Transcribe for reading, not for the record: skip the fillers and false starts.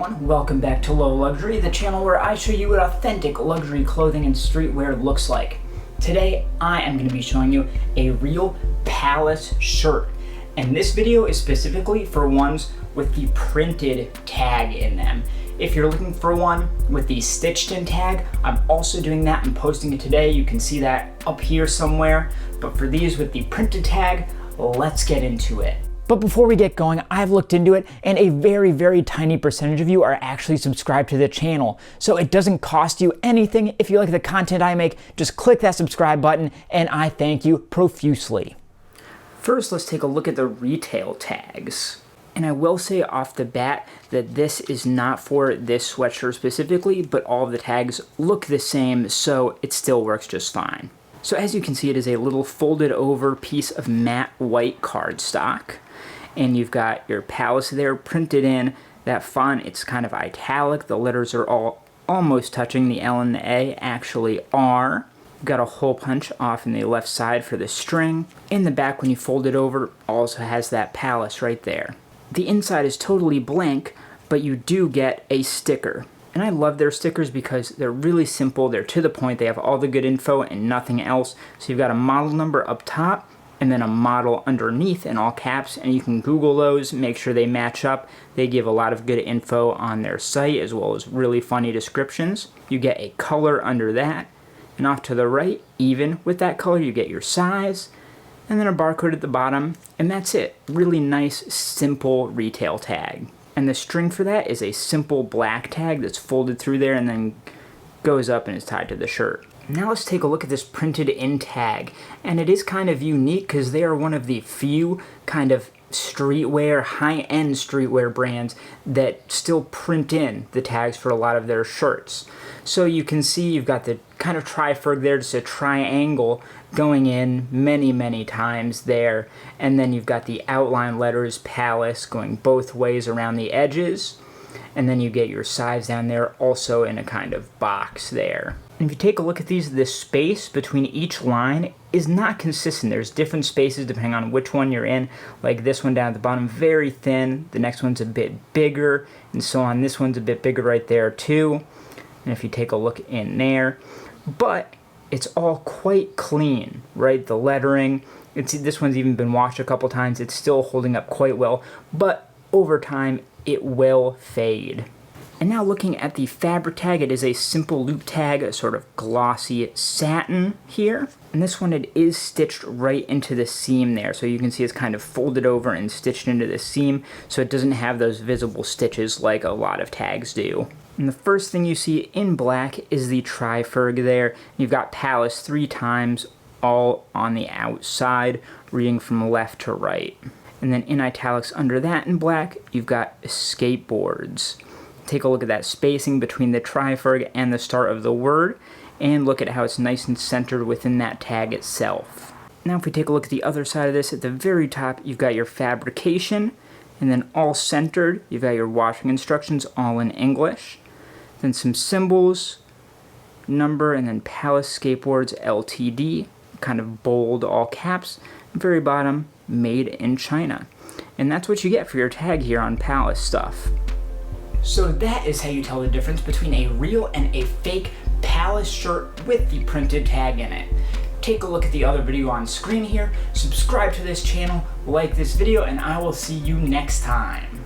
everyone, welcome back to Low Luxury, the channel where I show you what authentic luxury clothing and streetwear looks like. Today, I am going to be showing you a real Palace shirt, and this video is specifically for ones with the printed tag in them. If you're looking for one with the stitched in tag, I'm also doing that and posting it today. You can see that up here somewhere, but for these with the printed tag, let's get into it. But before we get going, I've looked into it and a very tiny percentage of you are actually subscribed to the channel. So it doesn't cost you anything. If you like the content I make, just click that subscribe button and I thank you profusely. First, let's take a look at the retail tags. And I will say off the bat that this is not for this sweatshirt specifically, but all of the tags look the same, so it still works just fine. So as you can see, it is a little folded over piece of matte white cardstock. And you've got your Palace there printed in. That font, it's kind of italic. The letters are all almost touching. The L and the A actually are. You've got a hole punch off in the left side for the string. In the back, when you fold it over, also has that Palace right there. The inside is totally blank, but you do get a sticker. And I love their stickers because they're really simple. They're to the point. They have all the good info and nothing else. So you've got a model number up top, and then a model underneath in all caps, and you can Google those, make sure they match up. They give a lot of good info on their site as well as really funny descriptions. You get a color under that, and off to the right, even with that color, you get your size, and then a barcode at the bottom, and that's it. Really nice, simple retail tag. And the string for that is a simple black tag that's folded through there and then goes up and is tied to the shirt. Now let's take a look at this printed in tag, and it is kind of unique because they are one of the few kind of streetwear, high-end streetwear brands that still print in the tags for a lot of their shirts. So you can see you've got the kind of tri-ferg there, just a triangle going in many times there, and then you've got the outline letters Palace going both ways around the edges, and then you get your size down there also in a kind of box there. And if you take a look at these, the space between each line is not consistent. There's different spaces depending on which one you're in. Like this one down at the bottom, very thin. The next one's a bit bigger, and so on. This one's a bit bigger right there too. And if you take a look in there, but it's all quite clean, right? The lettering, this one's even been washed a couple times. It's still holding up quite well, but over time, it will fade. And now looking at the fabric tag, it is a simple loop tag, a sort of glossy satin here. And this one, it is stitched right into the seam there. So you can see it's kind of folded over and stitched into the seam, so it doesn't have those visible stitches like a lot of tags do. And the first thing you see in black is the tri-ferg there. You've got Palace 3 times, all on the outside, reading from left to right. And then in italics under that in black, you've got skateboards. Take a look at that spacing between the tri-ferg and the start of the word, and look at how it's nice and centered within that tag itself. Now if we take a look at the other side of this, at the very top you've got your fabrication, and then all centered, you've got your washing instructions all in English, then some symbols, number, and then Palace Skateboards Ltd, kind of bold all caps, very bottom, made in China. And that's what you get for your tag here on Palace stuff. So that is how you tell the difference between a real and a fake Palace shirt with the printed tag in it. Take a look at the other video on screen here, subscribe to this channel, like this video, and I will see you next time.